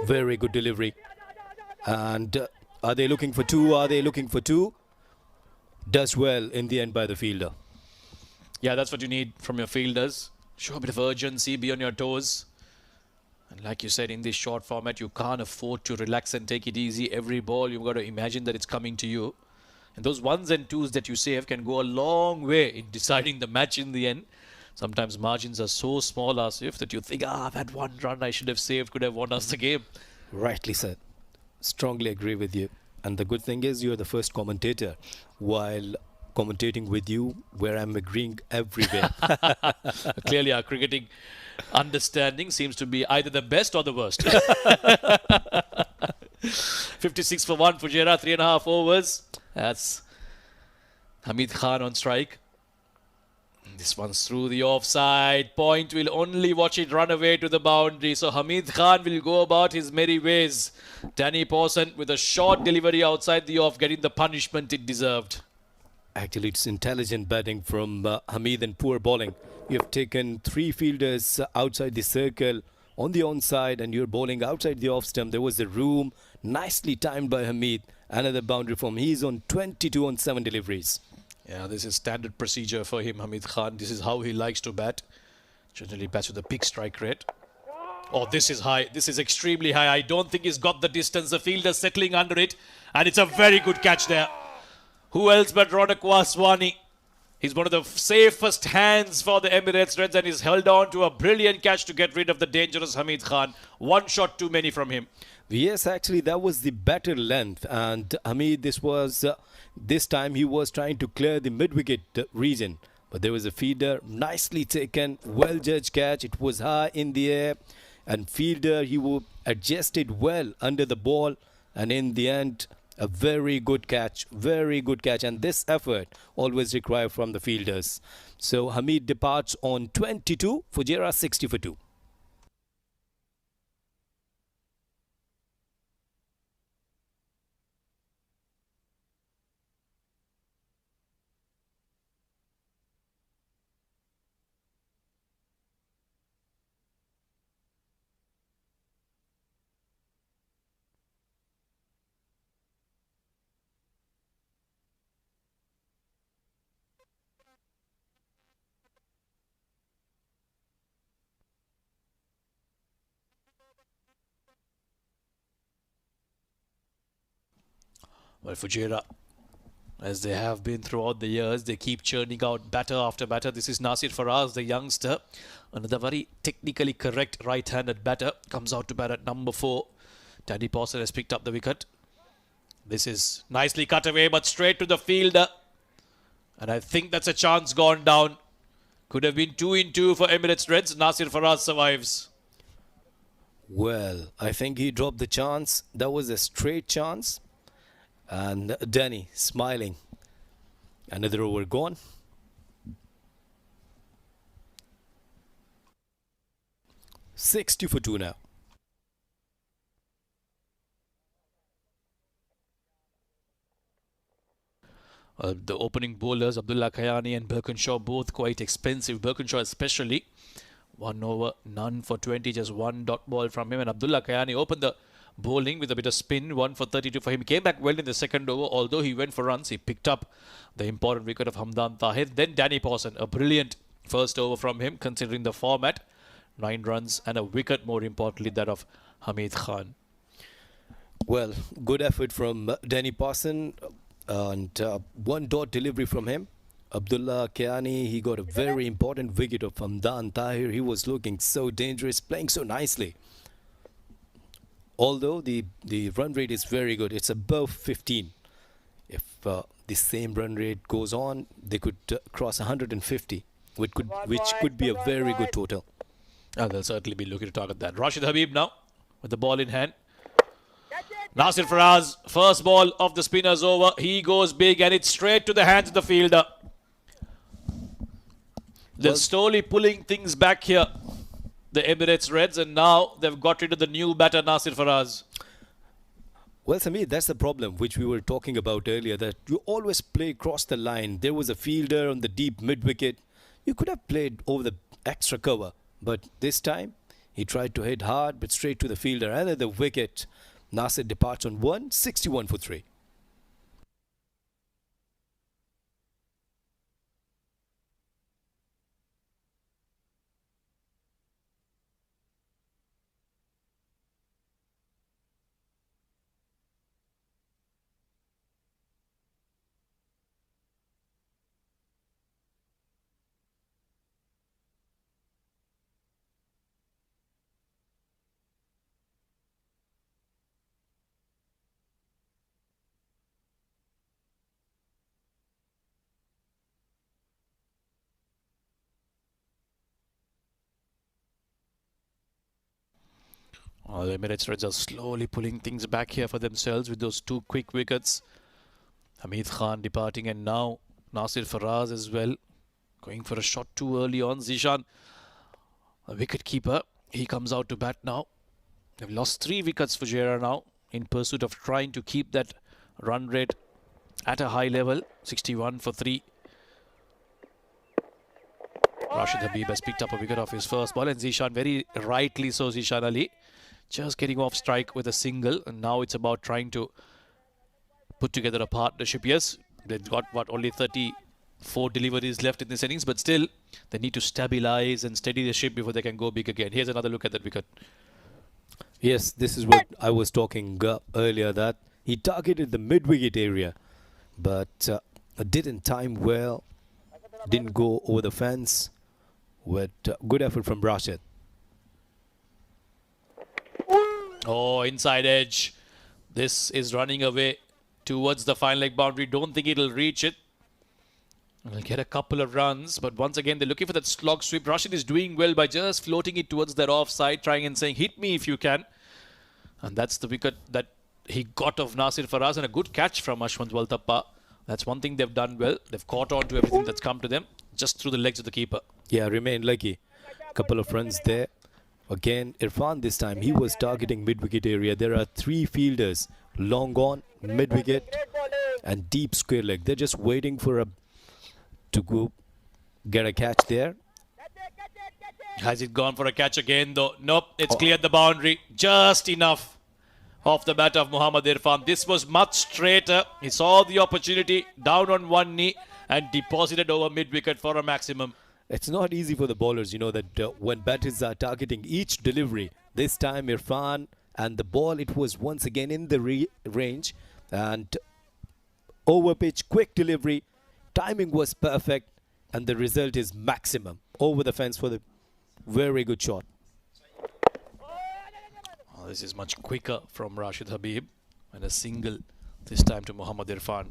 Very good delivery. And are they looking for two? Are they looking for two? Does well in the end by the fielder. Yeah, that's what you need from your fielders. Show a bit of urgency, be on your toes. And like you said, in this short format, you can't afford to relax and take it easy. Every ball, you've got to imagine that it's coming to you. And those ones and twos that you save can go a long way in deciding the match in the end. Sometimes margins are so small, Asif, that you think, I've had one run I should have saved, could have won us the game. Rightly said. Strongly agree with you. And the good thing is you're the first commentator while commentating with you where I'm agreeing everywhere. Clearly our cricketing understanding seems to be either the best or the worst. 56 for 1 Fujairah, 3.5 overs. That's Hamid Khan on strike. This one's through the offside. Point will only watch it run away to the boundary. So Hamid Khan will go about his merry ways. Danny Pawson with a short delivery outside the off, getting the punishment it deserved. Actually, it's intelligent batting from Hamid and poor bowling. You have taken three fielders outside the circle on the onside and you're bowling outside the off stump. There was a room. Nicely timed by Hamid. Another boundary from him. He's on 22 on 7 deliveries. Yeah, this is standard procedure for him, Hamid Khan. This is how he likes to bat. Generally bats with a big strike rate. Oh, this is high. This is extremely high. I don't think he's got the distance. The fielder settling under it. And it's a very good catch there. Who else but Ronak Waswani? He's one of the safest hands for the Emirates Reds and he's held on to a brilliant catch to get rid of the dangerous Hamid Khan. One shot too many from him. Yes, actually, that was the better length. And Hamid, this time he was trying to clear the mid-wicket region. But there was a feeder, nicely taken, well-judged catch. It was high in the air. And fielder, he adjusted well under the ball. And in the end, a very good catch. And this effort always required from the fielders. So Hamid departs on 22, Fujairah 60 for 2. Well, Fujairah, as they have been throughout the years, they keep churning out batter after batter. This is Nasir Faraz, the youngster. Another very technically correct right-handed batter. Comes out to bat at number 4. Danny Pawson has picked up the wicket. This is nicely cut away, but straight to the fielder. And I think that's a chance gone down. Could have been 2 in 2 for Emirates Reds. Nasir Faraz survives. Well, I think he dropped the chance. That was a straight chance. And Danny smiling. Another over gone. $60 for 2 now. The opening bowlers, Abdullah Khayani and Birkinshaw, both quite expensive. Birkinshaw especially. 1 over, none for 20, just one dot ball from him. And Abdullah Khayani opened the bowling with a bit of spin, 1 for 32 for him. He came back well in the second over. Although he went for runs, he picked up the important wicket of Hamdan Tahir. Then Danny Pawson, a brilliant first over from him considering the format. 9 runs and a wicket, more importantly, that of Hamid Khan. Well, good effort from Danny Pawson and 1 dot delivery from him. Abdullah Khayani, he got a very important wicket of Hamdan Tahir. He was looking so dangerous, playing so nicely. Although the run rate is very good, it's above 15. If the same run rate goes on, they could cross 150, which could be a very good total. They'll certainly be looking to target that. Rashid Habib now with the ball in hand. Nasir Faraz, first ball of the spinners over. He goes big and it's straight to the hands of the fielder. They're slowly pulling things back here, the Emirates Reds, and now they've got rid of the new batter, Nasir Faraz. Well, Samir, that's the problem which we were talking about earlier, that you always play across the line. There was a fielder on the deep mid-wicket. You could have played over the extra cover, but this time He tried to hit hard but straight to the fielder. Another wicket. Nasir departs on 161 for 3. Well, the Emirates Reds are slowly pulling things back here for themselves with those 2 quick wickets. Hamid Khan departing, and now Nasir Faraz as well, going for a shot too early on. Zishan, a wicket keeper, he comes out to bat now. They've lost 3 wickets for Fujairah now in pursuit of trying to keep that run rate at a high level. 61 for 3. Rashid Habib has picked up a wicket off his first ball, and Zishan, very rightly so, Zishan Ali, just getting off strike with a single, and now it's about trying to put together a partnership. Yes, they've got only 34 deliveries left in this innings, but still they need to stabilize and steady the ship before they can go big again. Here's another look at that wicket. Yes, this is what I was talking earlier, that he targeted the mid-wicket area, but didn't time well, didn't go over the fence, with good effort from Rashid. Oh, inside edge. This is running away towards the fine leg boundary. Don't think it'll reach it. We'll get a couple of runs, but once again they're looking for that slog sweep. Rashid is doing well by just floating it towards that offside, trying and saying, hit me if you can. And that's the wicket that he got of Nasir Faraz, and a good catch from Ashwant Waltappa. That's one thing they've done well. They've caught on to everything that's come to them, just through the legs of the keeper. Yeah, remained lucky. Couple of runs there. Again, Irfan this time, he was targeting mid-wicket area. There are 3 fielders, long on, mid-wicket and deep square leg. They're just waiting for to go get a catch there. Has it gone for a catch again though? Nope, it's cleared the boundary. Just enough off the bat of Muhammad Irfan. This was much straighter. He saw the opportunity, down on one knee and deposited over mid-wicket for a maximum. It's not easy for the bowlers, you know, that when batters are targeting each delivery. This time Irfan and the ball, it was once again in the range, and over pitch, quick delivery, timing was perfect, and the result is maximum. Over the fence for the very good shot. Oh, this is much quicker from Rashid Habib, and a single this time to Muhammad Irfan.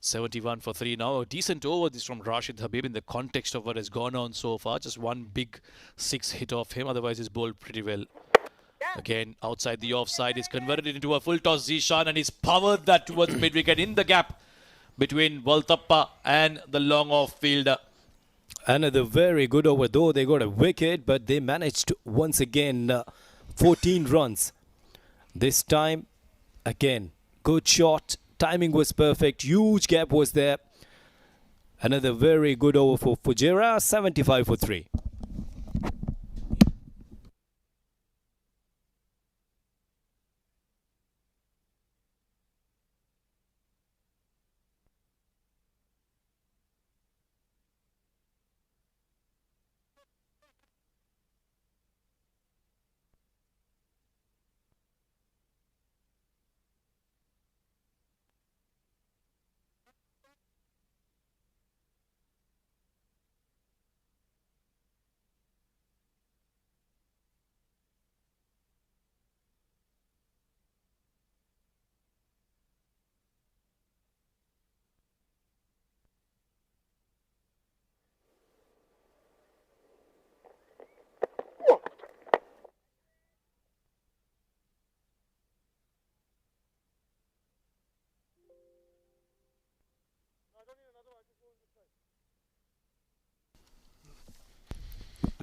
.71 for 3 now. A decent over this from Rashid Habib in the context of what has gone on so far. Just one big 6 hit off him. Otherwise, he's bowled pretty well. Again, outside the offside. He's converted it into a full toss, Zishan, and he's powered that towards mid-wicket in the gap between Waltappa and the long off fielder. Another very good over, though they got a wicket, but they managed to, once again, 14 runs. This time, again, good shot. Timing was perfect. Huge gap was there. Another very good over for Fujairah. 75 for 3.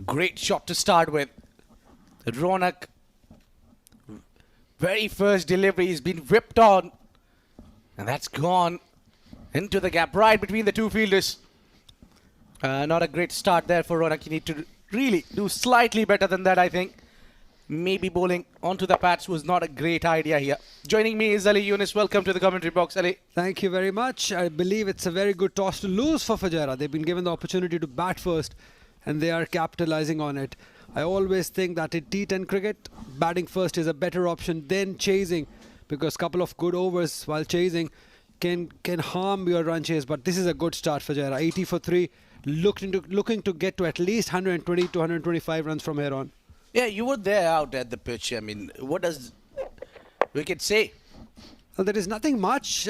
Great shot to start with. Ronak, very first delivery, he's been whipped on. And that's gone into the gap right between the two fielders. Not a great start there for Ronak. You need to really do slightly better than that, I think. Maybe bowling onto the pads was not a great idea here. Joining me is Ali Yunus. Welcome to the commentary box, Ali. Thank you very much. I believe it's a very good toss to lose for Fujairah. They've been given the opportunity to bat first and they are capitalizing on it. I always think that in T10 cricket, batting first is a better option than chasing, because a couple of good overs while chasing can harm your run chase. But this is a good start for Fujairah. 80 for 3, looking to get to at least 120 to 125 runs from here on. Yeah, you were there out at the pitch. I mean, what does wicket say? Well, there is nothing much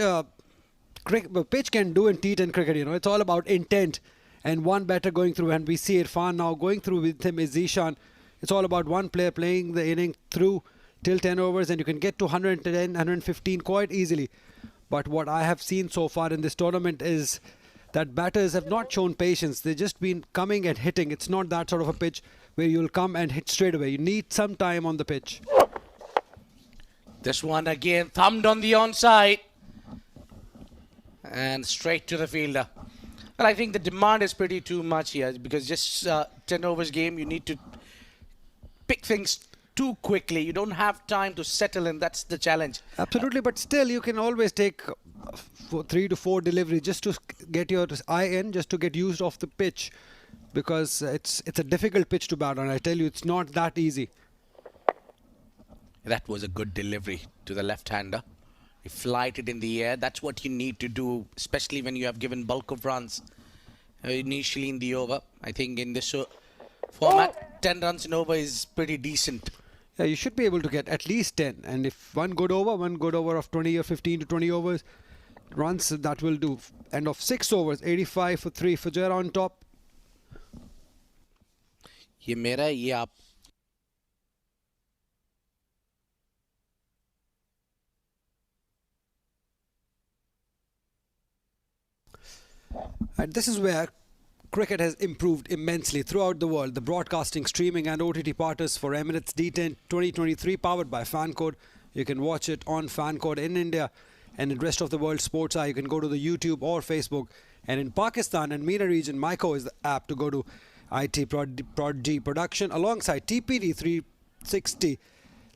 pitch can do in T10 cricket. You know, it's all about intent and one batter going through. And we see Irfan now going through with him is Zishan. It's all about one player playing the inning through till 10 overs, and you can get to 110, 115 quite easily. But what I have seen so far in this tournament is that batters have not shown patience. They've just been coming and hitting. It's not that sort of a pitch where you'll come and hit straight away. You need some time on the pitch. This one again thumbed on the onside and straight to the fielder. Well, I think the demand is pretty too much here, because just 10 overs game, you need to pick things too quickly. You don't have time to settle in. That's the challenge. Absolutely, but still you can always take 3 to 4 deliveries just to get your eye in, just to get used off the pitch, because it's a difficult pitch to bat on. I tell you, it's not that easy. That was a good delivery to the left-hander. He flighted in the air. That's what you need to do, especially when you have given bulk of runs initially in the over. I think in this format, 10 runs in over is pretty decent. Yeah, you should be able to get at least 10. And if one good over of 20 or 15 to 20 overs runs, that will do. End of 6 overs, 85 for 3. Fujairah on top. ये मेरा ये आप And this is where cricket has improved immensely throughout the world. The broadcasting, streaming and OTT partners for Emirates D10 2023 powered by FanCode. You can watch it on FanCode in India, and in the rest of the world, Sports Eye. You can go to the YouTube or Facebook. And in Pakistan and MENA region, Myco is the app to go to. IT Prodigy Production alongside TPD 360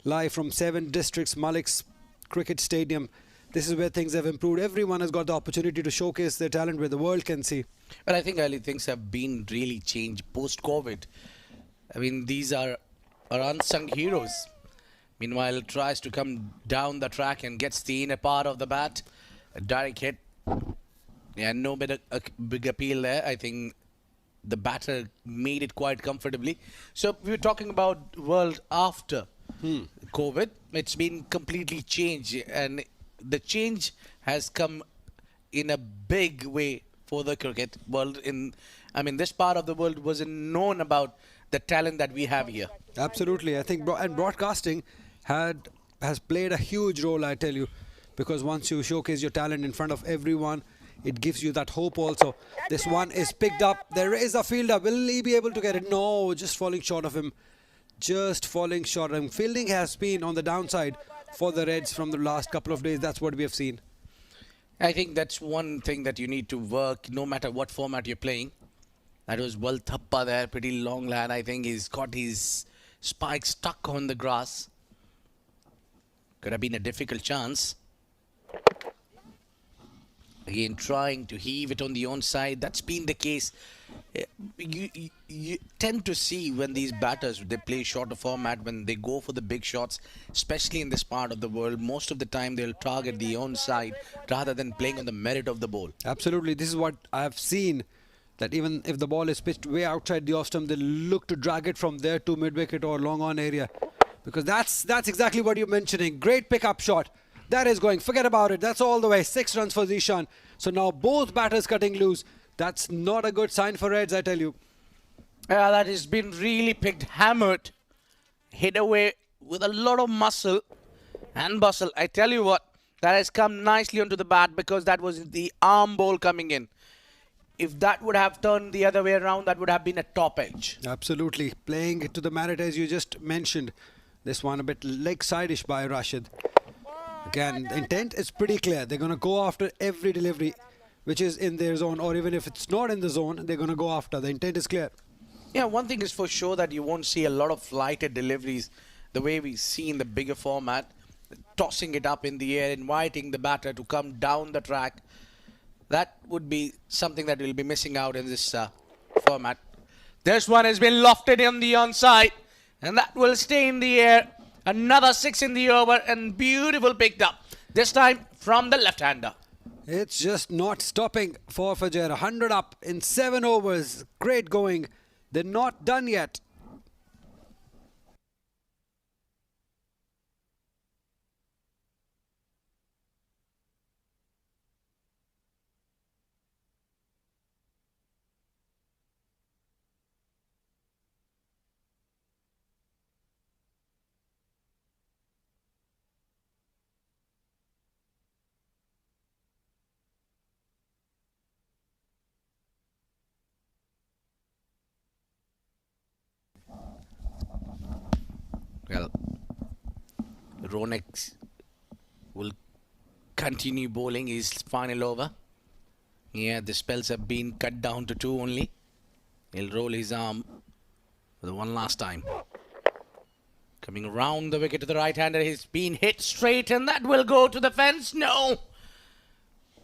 live from 7 districts, Malik's Cricket Stadium. This is where things have improved. Everyone has got the opportunity to showcase their talent where the world can see. Well, I think early things have been really changed post-COVID. I mean, these are our unsung heroes. Meanwhile, tries to come down the track and gets the inner part of the bat. A direct hit. Yeah, no big appeal there. I think the batter made it quite comfortably. So we were talking about world after COVID. It's been completely changed, and the change has come in a big way for the cricket world. This part of the world wasn't known about the talent that we have here. Absolutely. I think and broadcasting has played a huge role, I tell you, because once you showcase your talent in front of everyone, it gives you that hope also. This one is picked up. There is a fielder. Will he be able to get it? No, just falling short of him. Just falling short of him. Fielding has been on the downside for the Reds from the last couple of days. That's what we have seen. I think that's one thing that you need to work no matter what format you're playing. That was well thappa there. Pretty long lad. I think he's got his spike stuck on the grass. Could have been a difficult chance. Again, trying to heave it on the onside. That's been the case. You tend to see when these batters, they play shorter format, when they go for the big shots, especially in this part of the world, most of the time they'll target the onside rather than playing on the merit of the ball. Absolutely. This is what I have seen, that even if the ball is pitched way outside the off stump, they'll look to drag it from there to mid-wicket or long on area. Because that's exactly what you're mentioning. Great pickup shot. That is going. Forget about it. That's all the way. 6 runs for Zishan. So now both batters cutting loose. That's not a good sign for Reds, I tell you. Yeah, that has been really picked, hammered, hit away with a lot of muscle and bustle. I tell you what, that has come nicely onto the bat, because that was the arm ball coming in. If that would have turned the other way around, that would have been a top edge. Absolutely. Playing it to the merit as you just mentioned. This one a bit leg side-ish by Rashid. Again, the intent is pretty clear. They're going to go after every delivery which is in their zone, or even if it's not in the zone, they're going to go after. The intent is clear. Yeah, one thing is for sure that you won't see a lot of flighted deliveries the way we see in the bigger format. Tossing it up in the air, inviting the batter to come down the track. That would be something that we'll be missing out in this format. This one has been lofted on the onside, and that will stay in the air. Another 6 in the over, and beautiful picked up. This time from the left-hander. It's just not stopping for Fajr. 100 up in 7 overs. Great going. They're not done yet. Well, Ronak will continue bowling his final over. Yeah, the spells have been cut down to 2 only. He'll roll his arm for the one last time. Coming around the wicket to the right-hander, he's been hit straight, and that will go to the fence. No!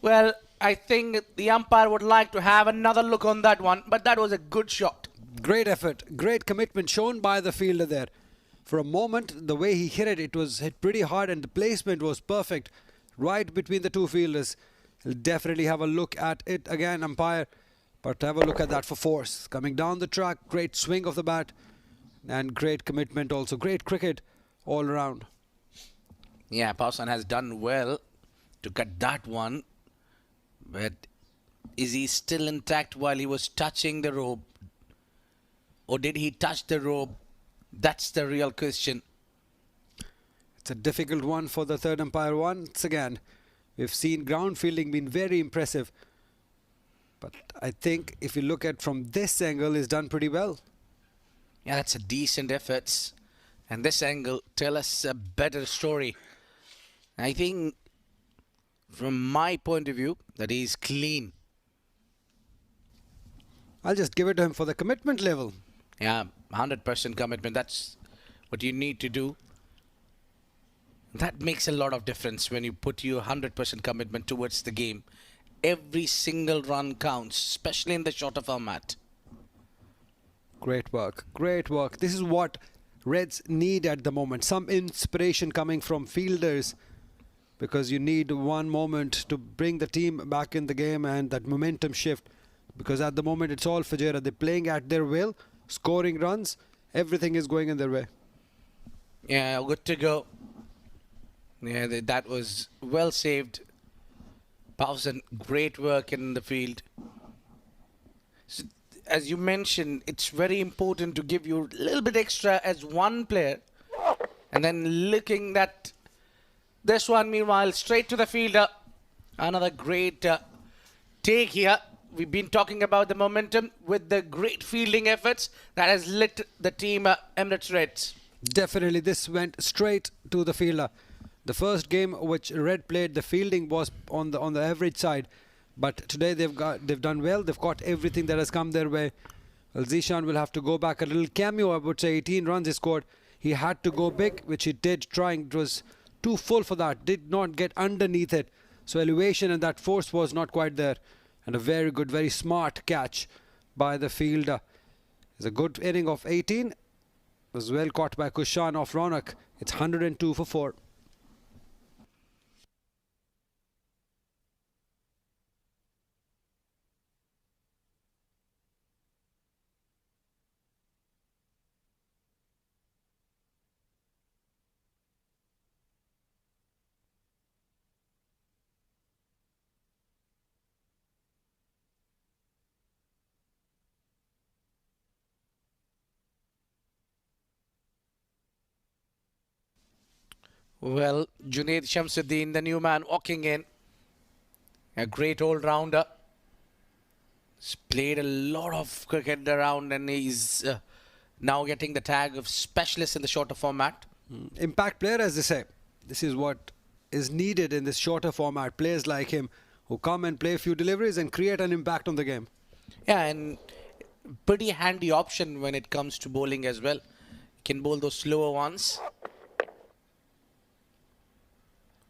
Well, I think the umpire would like to have another look on that one, but that was a good shot. Great effort, great commitment shown by the fielder there. For a moment, the way he hit it, it was hit pretty hard, and the placement was perfect, right between the two fielders. He'll definitely have a look at it again, umpire, but have a look at that for force. Coming down the track, great swing of the bat, and great commitment also. Great cricket all around. Yeah, Pausan has done well to cut that one, but is he still intact while he was touching the rope? Or did he touch the rope? That's the real question. It's a difficult one for the third umpire once again. We've seen ground fielding being very impressive. But I think if you look at from this angle, it's done pretty well. Yeah, that's a decent effort. And this angle tell us a better story. I think from my point of view that he's clean. I'll just give it to him for the commitment level. Yeah, 100% commitment. That's what you need to do. That makes a lot of difference when you put your 100% commitment towards the game. Every single run counts, especially in the shorter format. Great work, great work. This is what Reds need at the moment. Some inspiration coming from fielders, because you need one moment to bring the team back in the game and that momentum shift. Because at the moment it's all Fujairah. They're playing at their will, scoring runs. Everything is going in their way. Yeah, good to go. Yeah, that was well saved. Pausan, great work in the field. So, as you mentioned, it's very important to give you a little bit extra as one player. And then looking at this one, meanwhile, straight to the fielder. Another great take here. We've been talking about the momentum with the great fielding efforts that has lit the team Emirates Reds. Definitely, this went straight to the fielder. The first game which Red played, the fielding was on the average side, but today they've done well. They've got everything that has come their way. Well, Zishan will have to go back a little cameo. I would say 18 runs he scored. He had to go big, which he did. Trying, it was too full for that. Did not get underneath it, so elevation and that force was not quite there. And a very good, very smart catch by the fielder. It's a good inning of 18. Was well caught by Kushan off Ronak. It's 102 for 4. Well, Junaid Shamsuddin, the new man, walking in. A great all-rounder. He's played a lot of cricket around, and he's now getting the tag of specialist in the shorter format. Impact player, as they say. This is what is needed in this shorter format. Players like him who come and play a few deliveries and create an impact on the game. Yeah, and pretty handy option when it comes to bowling as well. Can bowl those slower ones.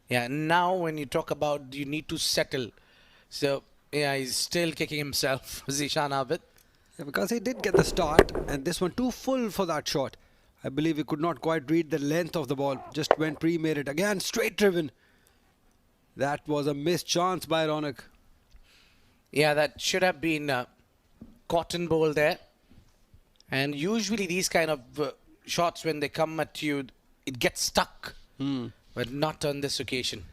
Yeah, now when you talk about you need to settle. So, yeah, he's still kicking himself, Zishan Abid. Yeah, because he did get the start, and this one too full for that shot. I believe he could not quite read the length of the ball. Just went pre-made it. Again, straight driven. That was a missed chance by Ronak. Yeah, that should have been a cotton bowl there. And usually these kind of shots, when they come at you, it gets stuck. But not on this occasion.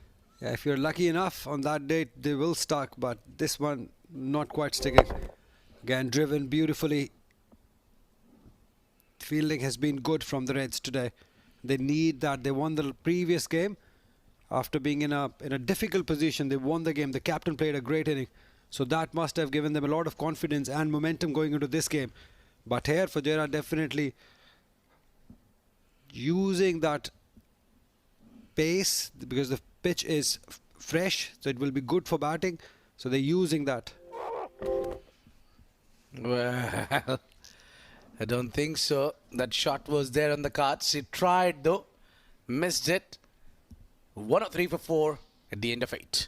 Yeah, if you're lucky enough on that date, they will stuck. But this one, not quite sticking. Again, driven beautifully. Fielding has been good from the Reds today. They need that. They won the previous game. After being in a difficult position, they won the game. The captain played a great inning. So that must have given them a lot of confidence and momentum going into this game. But here, Fujairah definitely using that pace because the pitch is fresh, so it will be good for batting. So they're using that. Well, I don't think so. That shot was there on the cards. He tried though, missed it. 103 for 4 at the end of 8.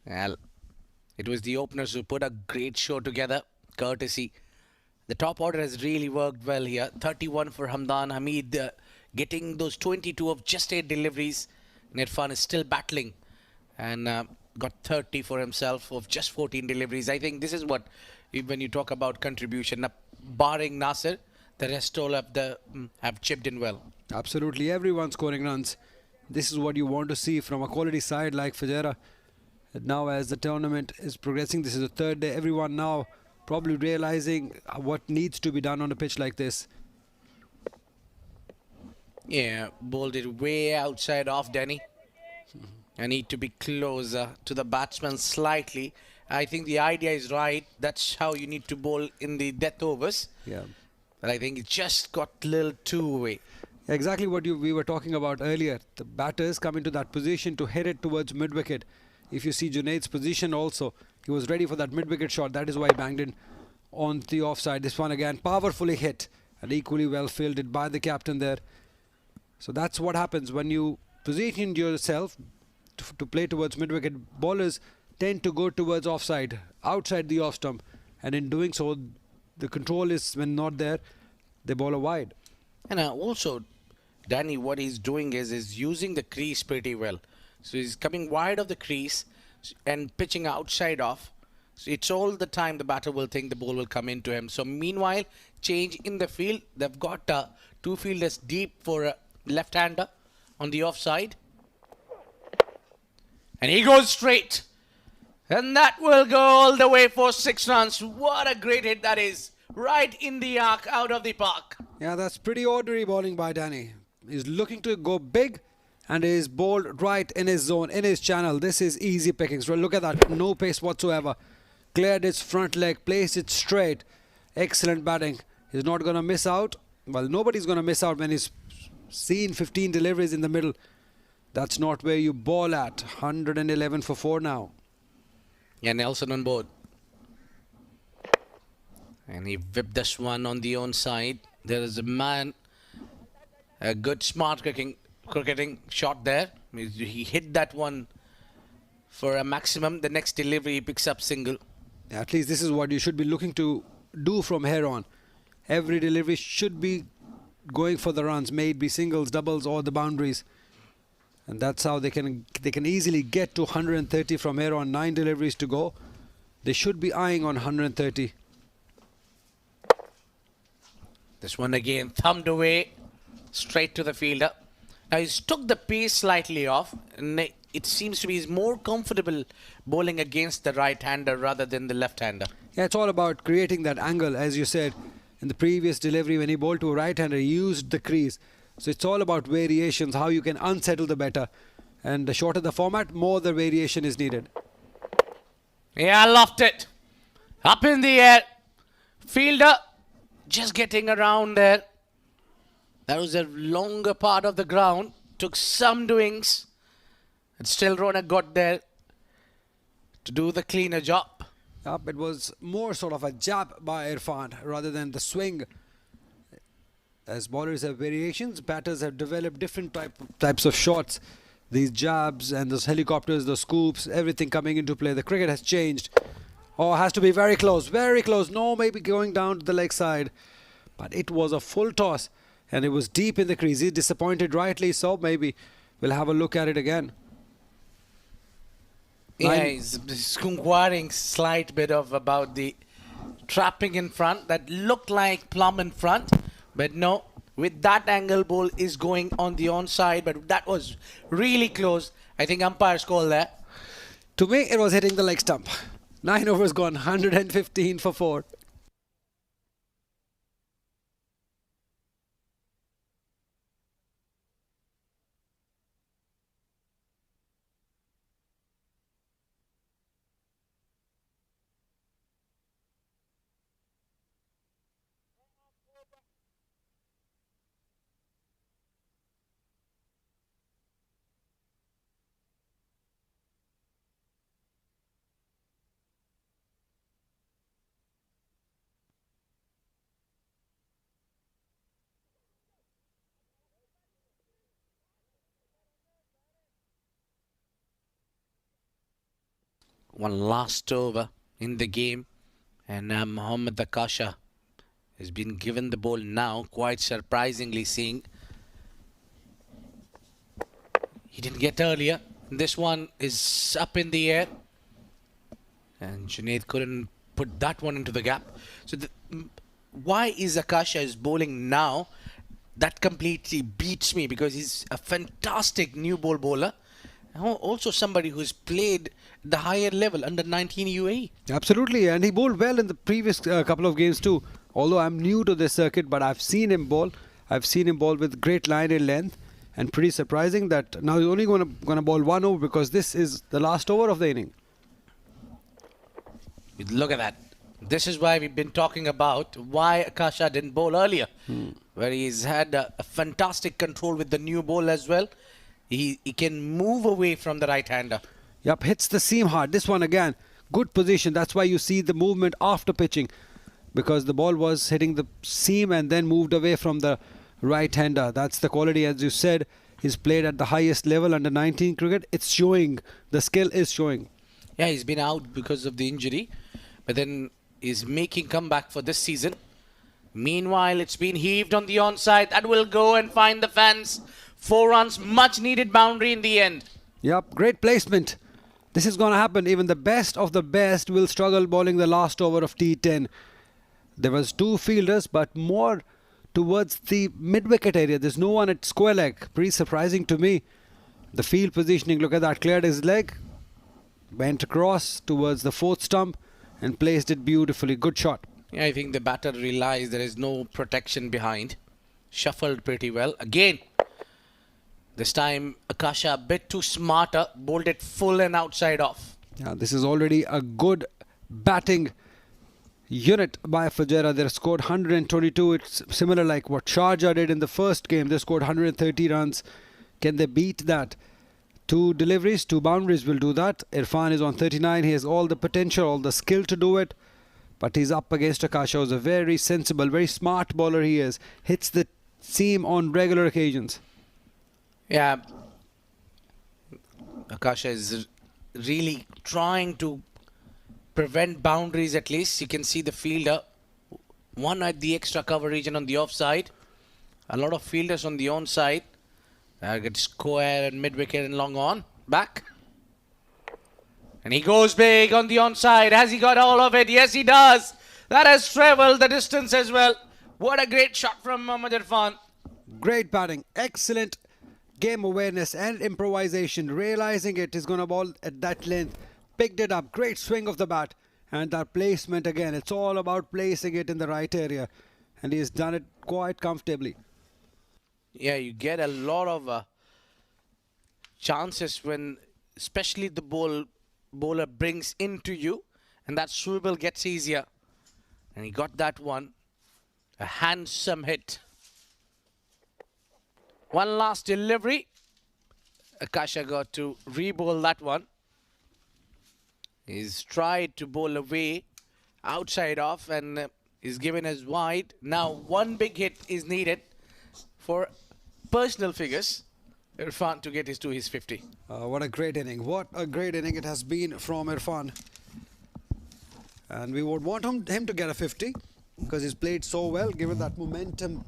Well, it was the openers who put a great show together, courtesy. The top order has really worked well here. 31 for Hamdan Hamid, getting those 22 of just 8 deliveries. Irfan is still battling and got 30 for himself of just 14 deliveries. I think this is what, when you talk about contribution, barring Nasir, the rest all have chipped in well. Absolutely, everyone scoring runs. This is what you want to see from a quality side like Fujairah. Now as the tournament is progressing, this is the third day, everyone now probably realizing what needs to be done on a pitch like this. Yeah, bowled it way outside off Denny. I need to be closer to the batsman slightly. I think the idea is right. That's how you need to bowl in the death overs. Yeah. But I think it just got a little too away. Exactly what we were talking about earlier. The batters come into that position to hit it towards mid-wicket. If you see Junaid's position also, he was ready for that mid-wicket shot. That is why he banged in on the offside. This one again, powerfully hit and equally well fielded by the captain there. So that's what happens when you position yourself to play towards mid-wicket. Bowlers tend to go towards offside, outside the off stump. And in doing so, the control is, when not there, they bowl a wide. And also, Danny, what he's doing is using the crease pretty well. So he's coming wide of the crease and pitching outside off. So it's all the time the batter will think the ball will come into him. So meanwhile, change in the field. They've got 2 fielders deep for a left-hander on the offside. And he goes straight. And that will go all the way for 6 runs. What a great hit that is. Right in the arc, out of the park. Yeah, that's pretty ordinary bowling by Danny. He's looking to go big and is bowled right in his zone, in his channel. This is easy pickings. Well, look at that. No pace whatsoever. Cleared its front leg, placed it straight. Excellent batting. He's not going to miss out. Well, nobody's going to miss out when he's seen 15 deliveries in the middle. That's not where you bowl at. 111 for 4 now. Yeah, Nelson on board. And he whipped this one on the own side. There is a man. A good smart cricketing shot there. He hit that one for a maximum. The next delivery he picks up single. At least this is what you should be looking to do from here on. Every delivery should be going for the runs, may it be singles, doubles or the boundaries. And that's how they can easily get to 130 from here on. 9 deliveries to go. They should be eyeing on 130. This one again thumbed away straight to the fielder. Now he's took the pace slightly off and it seems to be he's more comfortable bowling against the right-hander rather than the left-hander. Yeah, it's all about creating that angle, as you said. In the previous delivery, when he bowled to a right-hander, he used the crease. So it's all about variations, how you can unsettle the batter. And the shorter the format, more the variation is needed. Yeah, I loved it. Up in the air. Fielder just getting around there. That was a longer part of the ground. Took some doings. And still Ronak got there to do the cleaner job. Yep, it was more sort of a jab by Irfan rather than the swing. As bowlers have variations, batters have developed different types of shots. These jabs and those helicopters, those scoops, everything coming into play. The cricket has changed. Oh, has to be very close, very close. No, maybe going down to the leg side. But it was a full toss and it was deep in the crease. He's disappointed, rightly so. Maybe we'll have a look at it again. Yeah, he's inquiring slight bit of about the trapping in front that looked like plumb in front, but no, with that angle ball is going on the onside, but that was really close. I think umpire's call there. To me, it was hitting the leg stump. 9 overs gone, 115 for 4. One last over in the game, and Mohammad Akasha has been given the ball now, quite surprisingly seeing. He didn't get earlier. This one is up in the air, and Junaid couldn't put that one into the gap. So why is Akasha is bowling now? That completely beats me, because he's a fantastic new ball bowler. Also somebody who's played the higher level under 19 UAE. Absolutely, and he bowled well in the previous couple of games too. Although I'm new to this circuit, but I've seen him bowl. I've seen him bowl with great line in length, and pretty surprising that now he's only going to bowl 1 over, because this is the last over of the inning. Look at that. This is why we've been talking about why Akasha didn't bowl earlier, where he's had a fantastic control with the new ball as well. He can move away from the right-hander. Yep, hits the seam hard. This one again, good position. That's why you see the movement after pitching, because the ball was hitting the seam and then moved away from the right-hander. That's the quality, as you said. He's played at the highest level under 19 cricket. It's showing. The skill is showing. Yeah, he's been out because of the injury, but then is making comeback for this season. Meanwhile, it's been heaved on the onside. That will go and find the fans. 4 runs, much needed boundary in the end. Yep, great placement. This is going to happen. Even the best of the best will struggle bowling the last over of T10. There was 2 fielders, but more towards the mid-wicket area. There's no one at square leg. Pretty surprising to me. The field positioning, look at that, cleared his leg, went across towards the 4th stump and placed it beautifully. Good shot. Yeah, I think the batter realized there is no protection behind. Shuffled pretty well. Again, this time Akasha a bit too smarter, bowled it full and outside off. Yeah, this is already a good batting unit by Fujairah. They scored 122. It's similar like what Sharjah did in the first game. They scored 130 runs. Can they beat that? 2 deliveries, 2 boundaries will do that. Irfan is on 39. He has all the potential, all the skill to do it. But he's up against Akasha, who's a very sensible, very smart bowler he is. Hits the seam on regular occasions. Yeah, Akasha is really trying to prevent boundaries at least. You can see the fielder, one at the extra cover region on the offside. A lot of fielders on the onside. Target square and mid-wicket and long on. Back. And he goes big on the onside. Has he got all of it? Yes, he does. That has travelled the distance as well. What a great shot from Mohammad Irfan. Great batting. Excellent game awareness and improvisation, realizing it is going to ball at that length, picked it up, great swing of the bat, and that placement again, it's all about placing it in the right area, and he has done it quite comfortably. Yeah, you get a lot of chances when, especially the bowler brings into you, and that swivel gets easier. And he got that one. A handsome hit. One last delivery. Akasha got to re-bowl that one. He's tried to bowl away, outside off, and is given as wide. Now one big hit is needed for personal figures. Irfan to get to his 50. What a great inning. What a great inning it has been from Irfan. And we would want him to get a 50 because he's played so well, given that momentum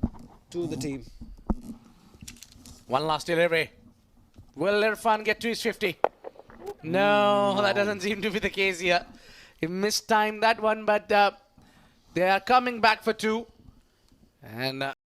to the team. One last delivery. Will Irfan get to his 50? No, that doesn't seem to be the case here. He mistimed that one, but they are coming back for two. And